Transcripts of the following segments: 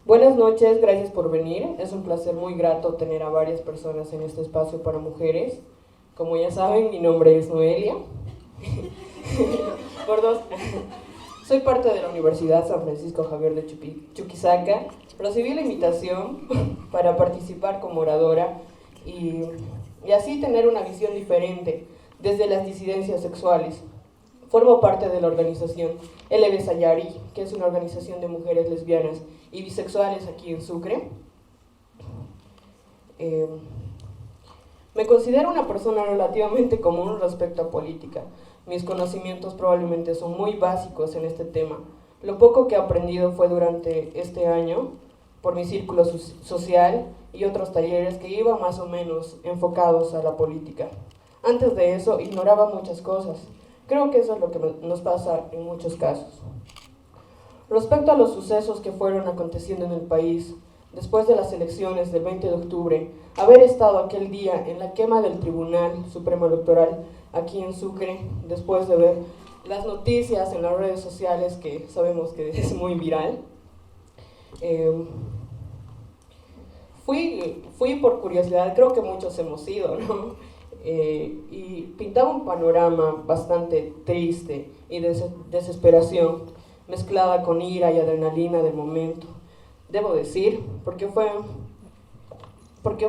Buenas noches, gracias por venir. Es un placer muy grato tener a varias personas en este espacio para mujeres. Como ya saben, mi nombre es Noelia. Por dos. Soy parte de la Universidad San Francisco Javier de Chuquisaca. Recibí la invitación para participar como oradora y así tener una visión diferente desde las disidencias sexuales. Formo parte de la organización LB Sayari, que es una organización de mujeres lesbianas y bisexuales aquí en Sucre. Me considero una persona relativamente común respecto a política. Mis conocimientos probablemente son muy básicos en este tema. Lo poco que he aprendido fue durante este año por mi círculo social y otros talleres que iban más o menos enfocados a la política. Antes de eso ignoraba muchas cosas. Creo que eso es lo que nos pasa en muchos casos. Respecto a los sucesos que fueron aconteciendo en el país, después de las elecciones del 20 de octubre, haber estado aquel día en la quema del Tribunal Supremo Electoral aquí en Sucre, después de ver las noticias en las redes sociales, que sabemos que es muy viral, fui por curiosidad, creo que muchos hemos ido, ¿no? Y pintaba un panorama bastante triste y de desesperación, mezclada con ira y adrenalina del momento. Debo decir, porque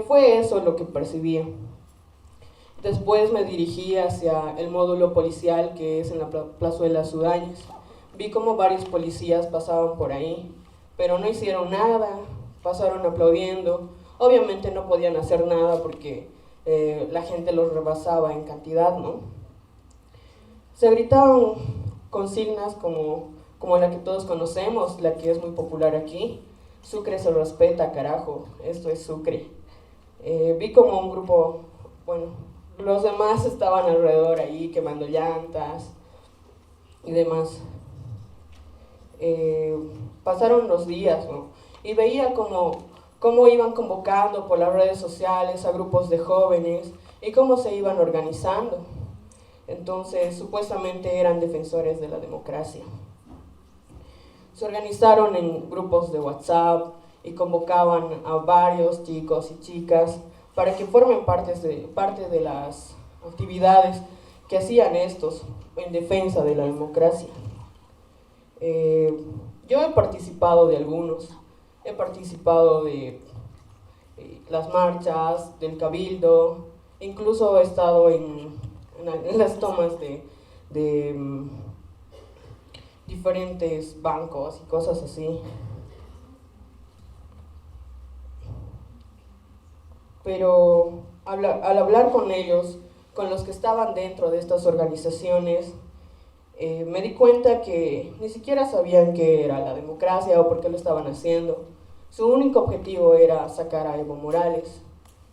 fue eso lo que percibía. Después me dirigí hacia el módulo policial que es en la plazuela Sudáñez. Vi como varios policías pasaban por ahí, pero no hicieron nada, pasaron aplaudiendo. Obviamente no podían hacer nada porque la gente los rebasaba en cantidad, ¿no? Se gritaban consignas como la que todos conocemos, la que es muy popular aquí: Sucre se respeta, carajo, esto es Sucre. Vi como un grupo, bueno, los demás estaban alrededor ahí quemando llantas y demás. Pasaron los días, ¿no? Y veía cómo iban convocando por las redes sociales a grupos de jóvenes y cómo se iban organizando. Entonces, supuestamente eran defensores de la democracia. Se organizaron en grupos de WhatsApp y convocaban a varios chicos y chicas para que formen parte de las actividades que hacían estos en defensa de la democracia. Yo he participado de algunos. He participado de las marchas, del cabildo, incluso he estado en las tomas de diferentes bancos y cosas así. Pero al hablar con ellos, con los que estaban dentro de estas organizaciones, me di cuenta que ni siquiera sabían qué era la democracia o por qué lo estaban haciendo. Su único objetivo era sacar a Evo Morales.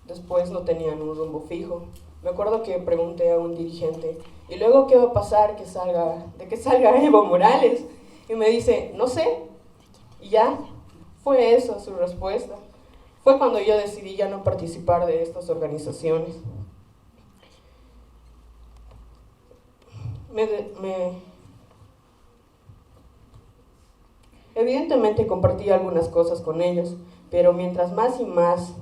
Después no tenían un rumbo fijo. Me acuerdo que pregunté a un dirigente: ¿y luego qué va a pasar de que salga Evo Morales? Y me dice: no sé. Y ya, fue eso su respuesta. Fue cuando yo decidí ya no participar de estas organizaciones. Evidentemente compartí algunas cosas con ellos, pero mientras más y más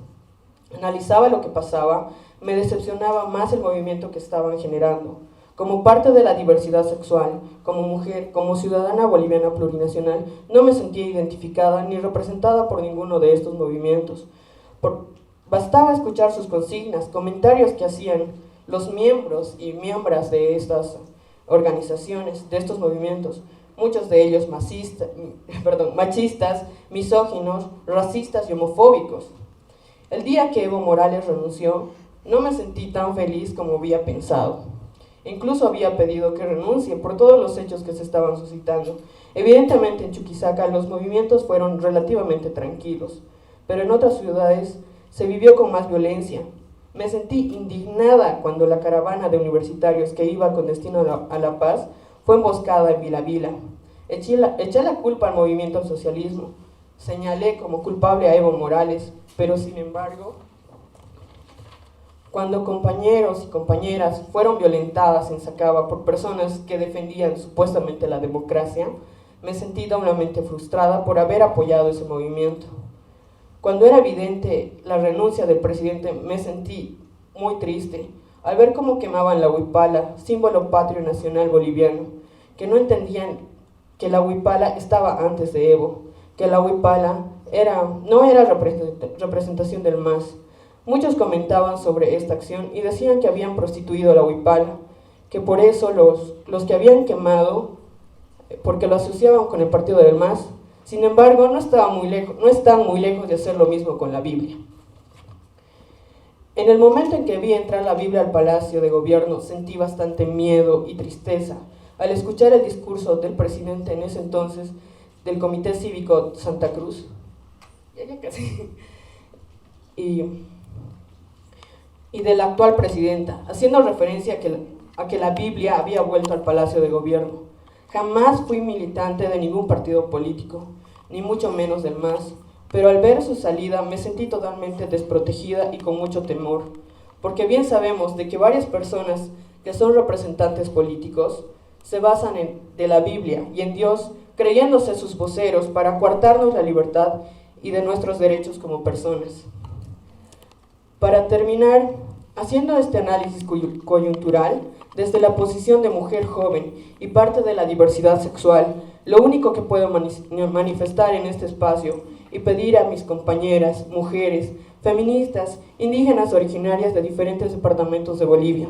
analizaba lo que pasaba, me decepcionaba más el movimiento que estaban generando. Como parte de la diversidad sexual, como mujer, como ciudadana boliviana plurinacional, no me sentía identificada ni representada por ninguno de estos movimientos. Bastaba escuchar sus consignas, comentarios que hacían los miembros y miembros de estas organizaciones, de estos movimientos, muchos de ellos machistas, misóginos, racistas y homofóbicos. El día que Evo Morales renunció, no me sentí tan feliz como había pensado. Incluso había pedido que renuncie por todos los hechos que se estaban suscitando. Evidentemente en Chuquisaca los movimientos fueron relativamente tranquilos, pero en otras ciudades se vivió con más violencia. Me sentí indignada cuando la caravana de universitarios que iba con destino a La Paz fue emboscada en Vila Vila. Eché la culpa al movimiento al socialismo. Señalé como culpable a Evo Morales, pero sin embargo, cuando compañeros y compañeras fueron violentadas en Sacaba por personas que defendían supuestamente la democracia, Me sentí doblemente frustrada por haber apoyado ese movimiento. Cuando era evidente la renuncia del presidente, me sentí muy triste al ver cómo quemaban la huipala, símbolo patrio nacional boliviano, que no entendían que la huipala estaba antes de Evo, que la huipala no era representación del MAS. Muchos comentaban sobre esta acción y decían que habían prostituido a la huipala, que por eso los que habían quemado, porque lo asociaban con el partido del MAS. Sin embargo, no están muy lejos de hacer lo mismo con la Biblia. En el momento en que vi entrar la Biblia al Palacio de Gobierno, sentí bastante miedo y tristeza al escuchar el discurso del presidente en ese entonces del Comité Cívico Santa Cruz. Ya casi. Y de la actual presidenta, haciendo referencia a que la Biblia había vuelto al Palacio de Gobierno. Jamás fui militante de ningún partido político, ni mucho menos del MAS, pero al ver su salida me sentí totalmente desprotegida y con mucho temor, porque bien sabemos de que varias personas que son representantes políticos se basan de la Biblia y en Dios, creyéndose sus voceros para coartarnos la libertad y de nuestros derechos como personas. Para terminar, haciendo este análisis coyuntural, desde la posición de mujer joven y parte de la diversidad sexual, lo único que puedo manifestar en este espacio y pedir a mis compañeras, mujeres, feministas, indígenas originarias de diferentes departamentos de Bolivia,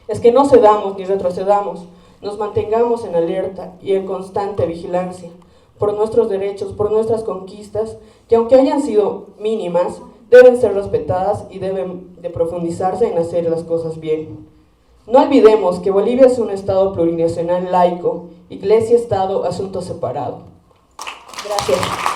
es que no cedamos ni retrocedamos, nos mantengamos en alerta y en constante vigilancia por nuestros derechos, por nuestras conquistas, que aunque hayan sido mínimas, deben ser respetadas y deben de profundizarse en hacer las cosas bien. No olvidemos que Bolivia es un Estado plurinacional laico, Iglesia-Estado, asunto separado. Gracias.